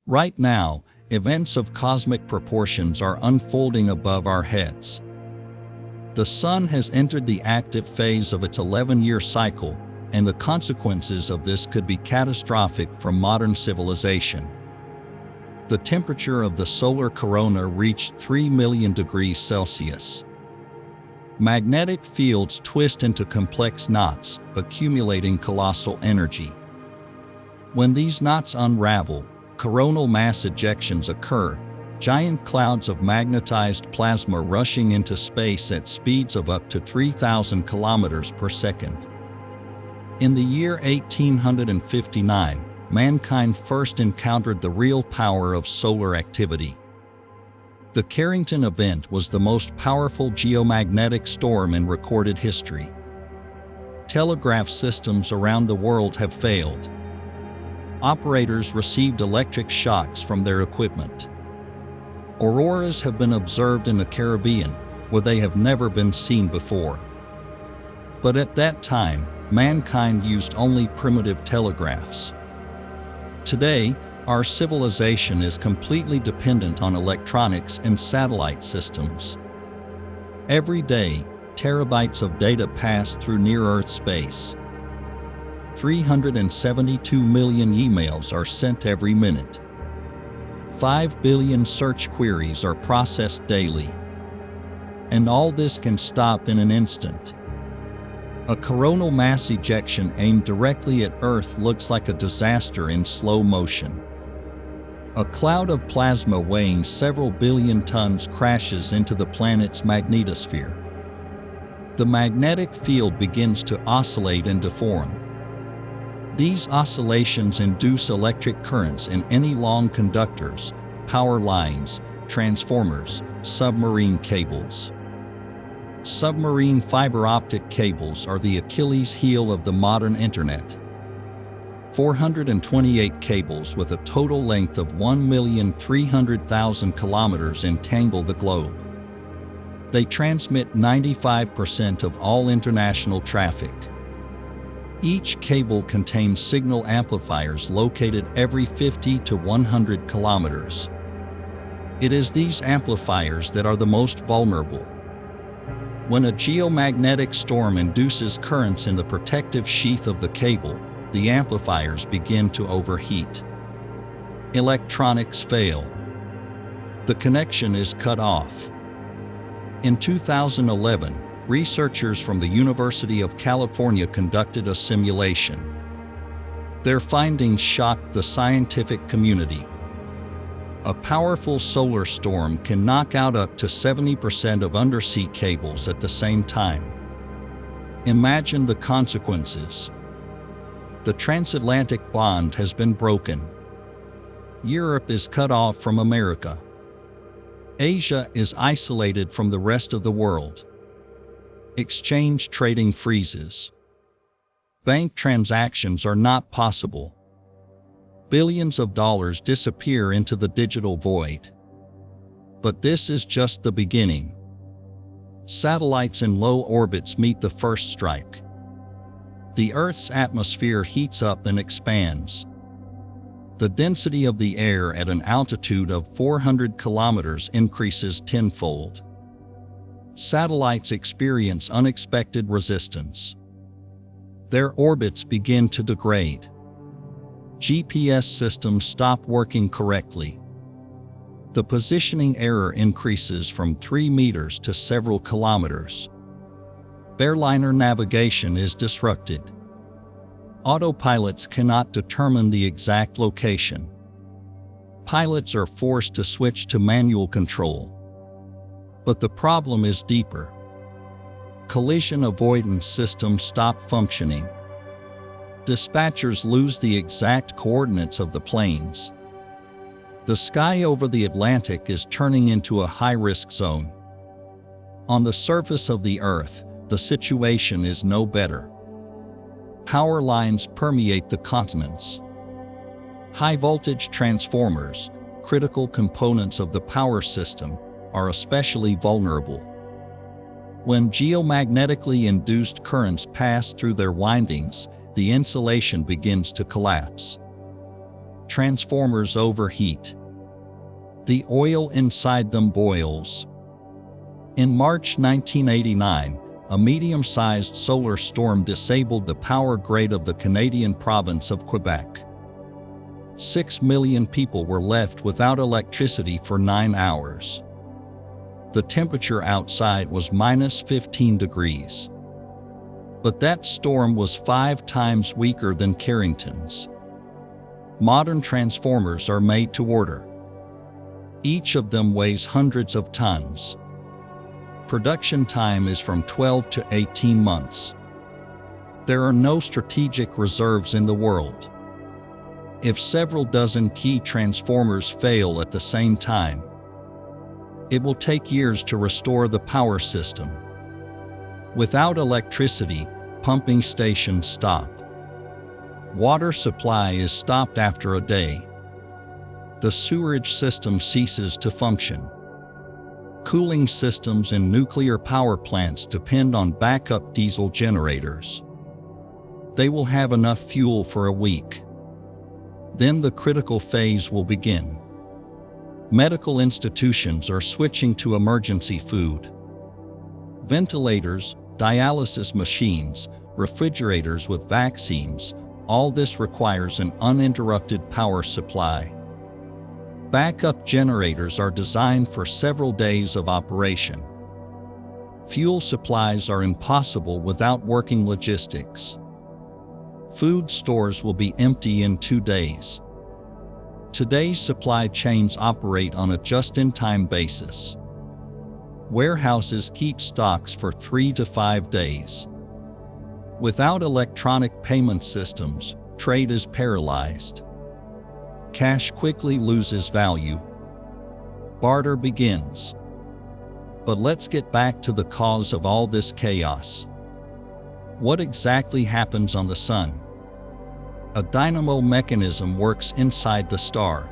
Right now, events of cosmic proportions are unfolding above our heads. The Sun has entered the active phase of its 11-year cycle, and the consequences of this could be catastrophic for modern civilization. The temperature of the solar corona reached 3 million degrees Celsius. Magnetic fields twist into complex knots, accumulating colossal energy. When these knots unravel, coronal mass ejections occur, giant clouds of magnetized plasma rushing into space at speeds of up to 3,000 kilometers per second. In the year 1859, mankind first encountered the real power of solar activity. The Carrington Event was the most powerful geomagnetic storm in recorded history. Telegraph systems around the world have failed. Operators received electric shocks from their equipment. Auroras have been observed in the Caribbean, where they have never been seen before. But at that time, mankind used only primitive telegraphs. Today, our civilization is completely dependent on electronics and satellite systems. Every day, terabytes of data pass through near-Earth space. 372 million emails are sent every minute. 5 billion search queries are processed daily. And all this can stop in an instant. A coronal mass ejection aimed directly at Earth looks like a disaster in slow motion. A cloud of plasma weighing several billion tons crashes into the planet's magnetosphere. The magnetic field begins to oscillate and deform. These oscillations induce electric currents in any long conductors, power lines, transformers, submarine cables. Submarine fiber optic cables are the Achilles heel of the modern internet. 428 cables with a total length of 1,300,000 kilometers entangle the globe. They transmit 95% of all international traffic. Each cable contains signal amplifiers located every 50 to 100 kilometers. It is these amplifiers that are the most vulnerable. When a geomagnetic storm induces currents in the protective sheath of the cable, the amplifiers begin to overheat. Electronics fail. The connection is cut off. In 2011, researchers from the University of California conducted a simulation. Their findings shocked the scientific community. A powerful solar storm can knock out up to 70% of undersea cables at the same time. Imagine the consequences. The transatlantic bond has been broken. Europe is cut off from America. Asia is isolated from the rest of the world. Exchange trading freezes. Bank transactions are not possible. Billions of dollars disappear into the digital void. But this is just the beginning. Satellites in low orbits meet the first strike. The Earth's atmosphere heats up and expands. The density of the air at an altitude of 400 kilometers increases tenfold. Satellites experience unexpected resistance. Their orbits begin to degrade. GPS systems stop working correctly. The positioning error increases from 3 meters to several kilometers. Airliner navigation is disrupted. Autopilots cannot determine the exact location. Pilots are forced to switch to manual control. But the problem is deeper. Collision avoidance systems stop functioning. Dispatchers lose the exact coordinates of the planes. The sky over the Atlantic is turning into a high-risk zone. On the surface of the Earth, the situation is no better. Power lines permeate the continents. High-voltage transformers, critical components of the power system, are especially vulnerable. When geomagnetically induced currents pass through their windings, the insulation begins to collapse. transformers overheat. The oil inside them boils. In March 1989, a medium-sized solar storm disabled the power grid of the Canadian province of Quebec. 6 million people were left without electricity for 9 hours. The temperature outside was -15 degrees. But that storm was 5 times weaker than Carrington's. Modern transformers are made to order. Each of them weighs hundreds of tons. Production time is from 12 to 18 months. There are no strategic reserves in the world. If several dozen key transformers fail at the same time, it will take years to restore the power system. Without electricity, pumping stations stop. Water supply is stopped after a day. The sewerage system ceases to function. Cooling systems in nuclear power plants depend on backup diesel generators. They will have enough fuel for a week. Then the critical phase will begin. Medical institutions are switching to emergency food. Ventilators, dialysis machines, refrigerators with vaccines, all this requires an uninterrupted power supply. Backup generators are designed for several days of operation. Fuel supplies are impossible without working logistics. Food stores will be empty in 2 days. Today's supply chains operate on a just-in-time basis. Warehouses keep stocks for 3 to 5 days. Without electronic payment systems, trade is paralyzed. Cash quickly loses value. Barter begins. But let's get back to the cause of all this chaos. What exactly happens on the Sun? A dynamo mechanism works inside the star.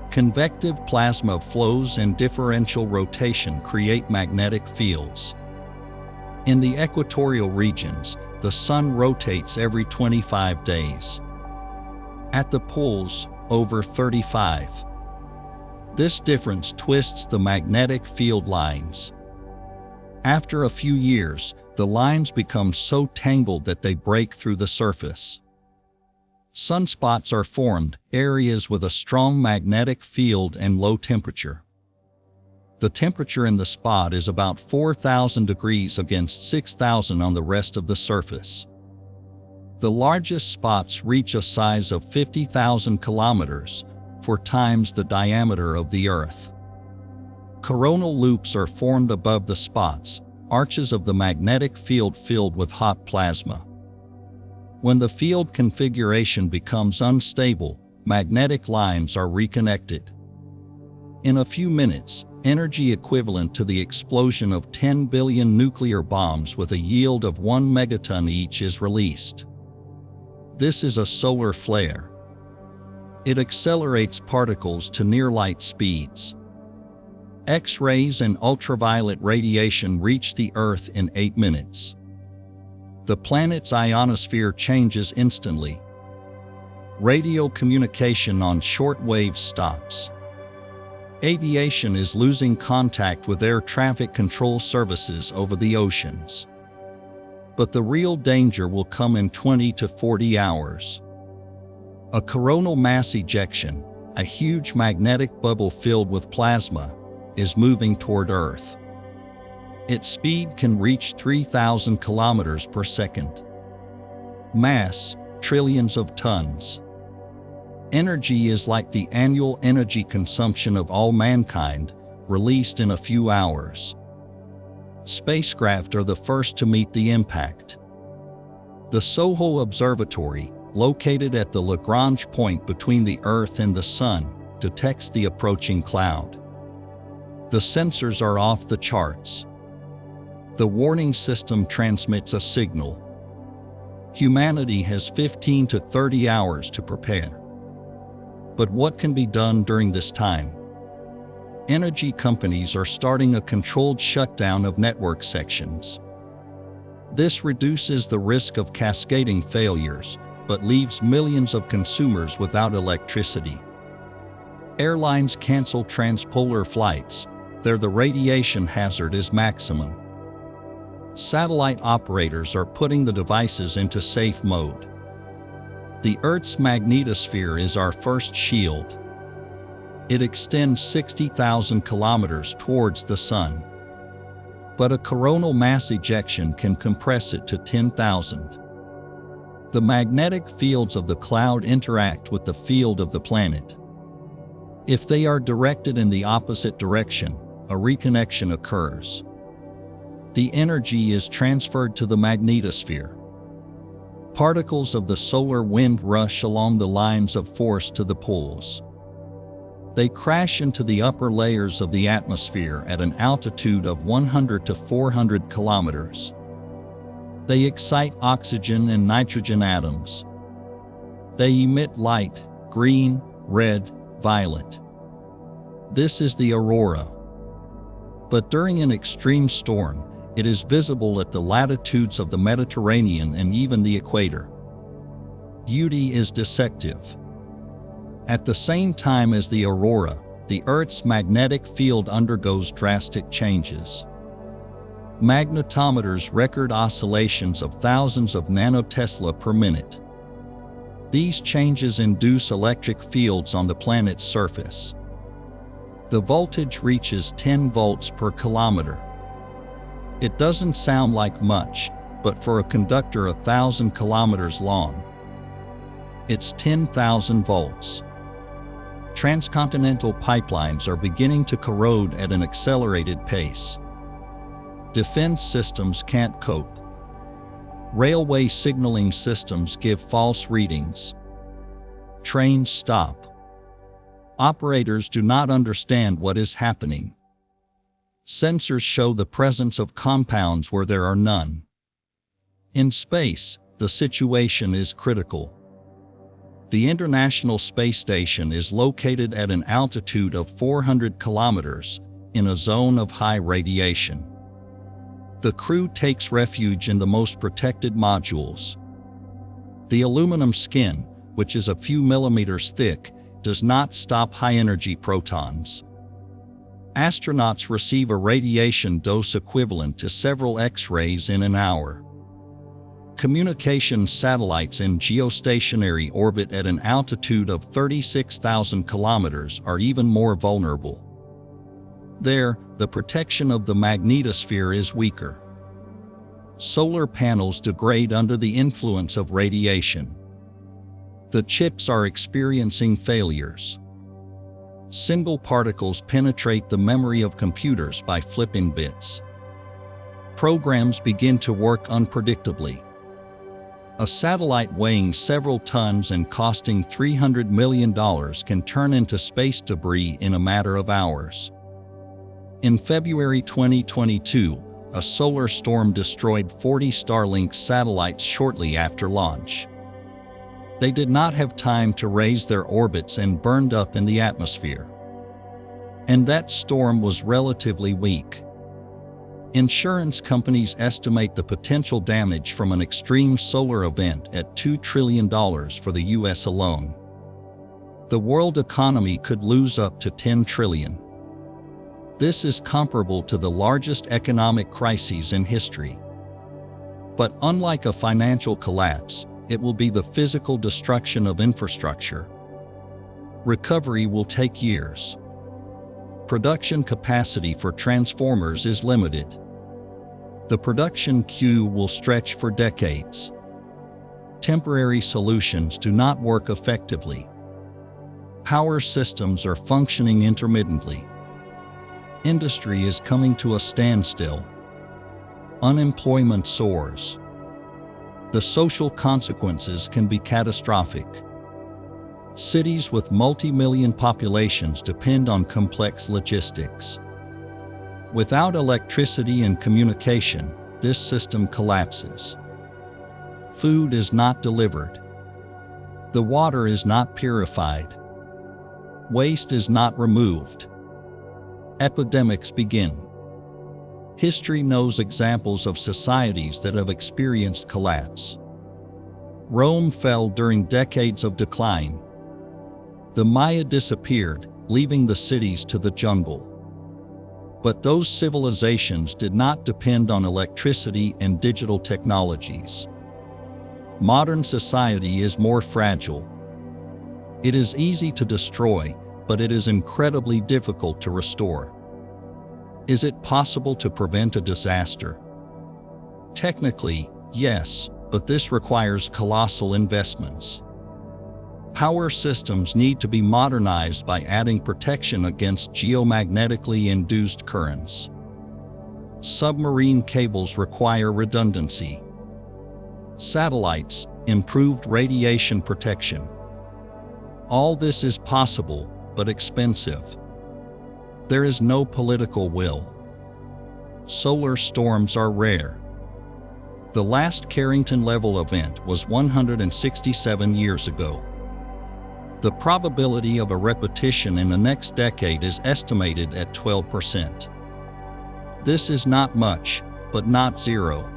Convective plasma flows and differential rotation create magnetic fields. In the equatorial regions, the Sun rotates every 25 days. At the poles, over 35. This difference twists the magnetic field lines. After a few years, the lines become so tangled that they break through the surface. Sunspots are formed, areas with a strong magnetic field and low temperature. The temperature in the spot is about 4,000 degrees against 6,000 on the rest of the surface. The largest spots reach a size of 50,000 kilometers, 4 times the diameter of the Earth. Coronal loops are formed above the spots, arches of the magnetic field filled with hot plasma. When the field configuration becomes unstable, magnetic lines are reconnected. In a few minutes, energy equivalent to the explosion of 10 billion nuclear bombs with a yield of 1 megaton each is released. This is a solar flare. It accelerates particles to near-light speeds. X-rays and ultraviolet radiation reach the Earth in 8 minutes. The planet's ionosphere changes instantly. Radio communication on shortwave stops. Aviation is losing contact with air traffic control services over the oceans. But the real danger will come in 20 to 40 hours. A coronal mass ejection, a huge magnetic bubble filled with plasma, is moving toward Earth. Its speed can reach 3,000 kilometers per second. Mass, trillions of tons. Energy is like the annual energy consumption of all mankind, released in a few hours. Spacecraft are the first to meet the impact. The Soho Observatory, located at the Lagrange point between the Earth and the Sun, detects the approaching cloud. The sensors are off the charts. The warning system transmits a signal. Humanity has 15 to 30 hours to prepare. But what can be done during this time? Energy companies are starting a controlled shutdown of network sections. This reduces the risk of cascading failures, but leaves millions of consumers without electricity. Airlines cancel transpolar flights. There the radiation hazard is maximum. Satellite operators are putting the devices into safe mode. The Earth's magnetosphere is our first shield. It extends 60,000 kilometers towards the Sun. But a coronal mass ejection can compress it to 10,000. The magnetic fields of the cloud interact with the field of the planet. If they are directed in the opposite direction, a reconnection occurs. The energy is transferred to the magnetosphere. Particles of the solar wind rush along the lines of force to the poles. They crash into the upper layers of the atmosphere at an altitude of 100 to 400 kilometers. They excite oxygen and nitrogen atoms. They emit light, green, red, violet. This is the aurora. But during an extreme storm, it is visible at the latitudes of the Mediterranean and even the equator. Beauty is deceptive. At the same time as the aurora, the Earth's magnetic field undergoes drastic changes. Magnetometers record oscillations of thousands of nanotesla per minute. These changes induce electric fields on the planet's surface. The voltage reaches 10 volts per kilometer. It doesn't sound like much, but for a conductor 1,000 kilometers long, it's 10,000 volts. Transcontinental pipelines are beginning to corrode at an accelerated pace. Defense systems can't cope. Railway signaling systems give false readings. Trains stop. Operators do not understand what is happening. Sensors show the presence of compounds where there are none. In space, the situation is critical. The International Space Station is located at an altitude of 400 kilometers in a zone of high radiation. The crew takes refuge in the most protected modules. The aluminum skin, which is a few millimeters thick, does not stop high-energy protons. Astronauts receive a radiation dose equivalent to several X-rays in an hour. Communication satellites in geostationary orbit at an altitude of 36,000 kilometers are even more vulnerable. There, the protection of the magnetosphere is weaker. Solar panels degrade under the influence of radiation. The chips are experiencing failures. Single particles penetrate the memory of computers by flipping bits. Programs begin to work unpredictably. A satellite weighing several tons and costing $300 million can turn into space debris in a matter of hours. In February 2022, a solar storm destroyed 40 Starlink satellites shortly after launch. They did not have time to raise their orbits and burned up in the atmosphere. And that storm was relatively weak. Insurance companies estimate the potential damage from an extreme solar event at $2 trillion for the US alone. The world economy could lose up to $10 trillion. This is comparable to the largest economic crises in history. But unlike a financial collapse, it will be the physical destruction of infrastructure. Recovery will take years. Production capacity for transformers is limited. The production queue will stretch for decades. Temporary solutions do not work effectively. Power systems are functioning intermittently. Industry is coming to a standstill. Unemployment soars. The social consequences can be catastrophic. Cities with multi-million populations depend on complex logistics. Without electricity and communication, this system collapses. Food is not delivered. The water is not purified. Waste is not removed. Epidemics begin. History knows examples of societies that have experienced collapse. Rome fell during decades of decline. The Maya disappeared, leaving the cities to the jungle. But those civilizations did not depend on electricity and digital technologies. Modern society is more fragile. It is easy to destroy, but it is incredibly difficult to restore. Is it possible to prevent a disaster? Technically, yes, but this requires colossal investments. Power systems need to be modernized by adding protection against geomagnetically induced currents. Submarine cables require redundancy. Satellites, improved radiation protection. All this is possible, but expensive. There is no political will. Solar storms are rare. The last Carrington level event was 167 years ago. The probability of a repetition in the next decade is estimated at 12%. This is not much, but not zero.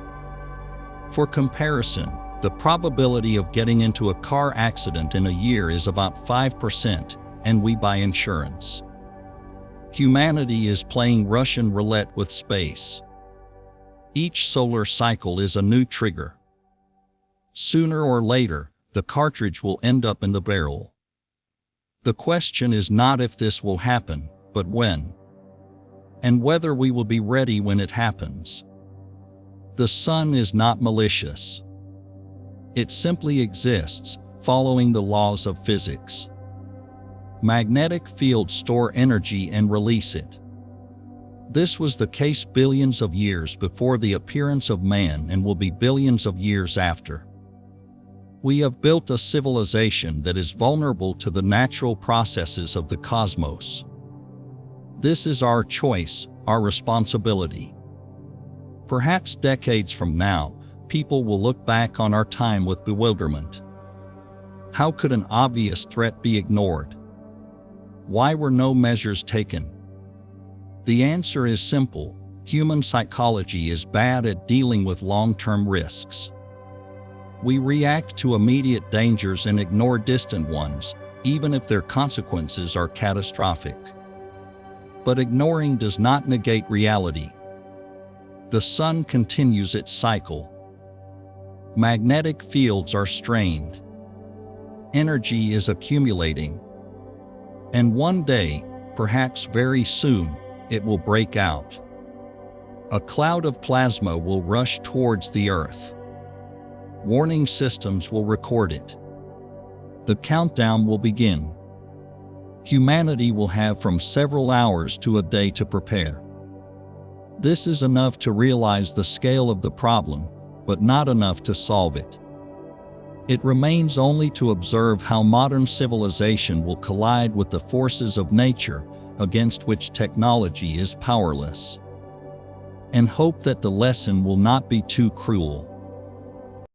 For comparison, the probability of getting into a car accident in a year is about 5%, and we buy insurance. Humanity is playing Russian roulette with space. Each solar cycle is a new trigger. Sooner or later, the cartridge will end up in the barrel. The question is not if this will happen, but when. And whether we will be ready when it happens. The sun is not malicious. It simply exists, following the laws of physics. Magnetic fields store energy and release it. This was the case billions of years before the appearance of man and will be billions of years after. We have built a civilization that is vulnerable to the natural processes of the cosmos. This is our choice, our responsibility. Perhaps decades from now, people will look back on our time with bewilderment. How could an obvious threat be ignored? Why were no measures taken? The answer is simple: human psychology is bad at dealing with long-term risks. We react to immediate dangers and ignore distant ones, even if their consequences are catastrophic. But ignoring does not negate reality. The sun continues its cycle. Magnetic fields are strained. Energy is accumulating. And one day, perhaps very soon, it will break out. A cloud of plasma will rush towards the Earth. Warning systems will record it. The countdown will begin. Humanity will have from several hours to a day to prepare. This is enough to realize the scale of the problem, but not enough to solve it. It remains only to observe how modern civilization will collide with the forces of nature against which technology is powerless, and hope that the lesson will not be too cruel.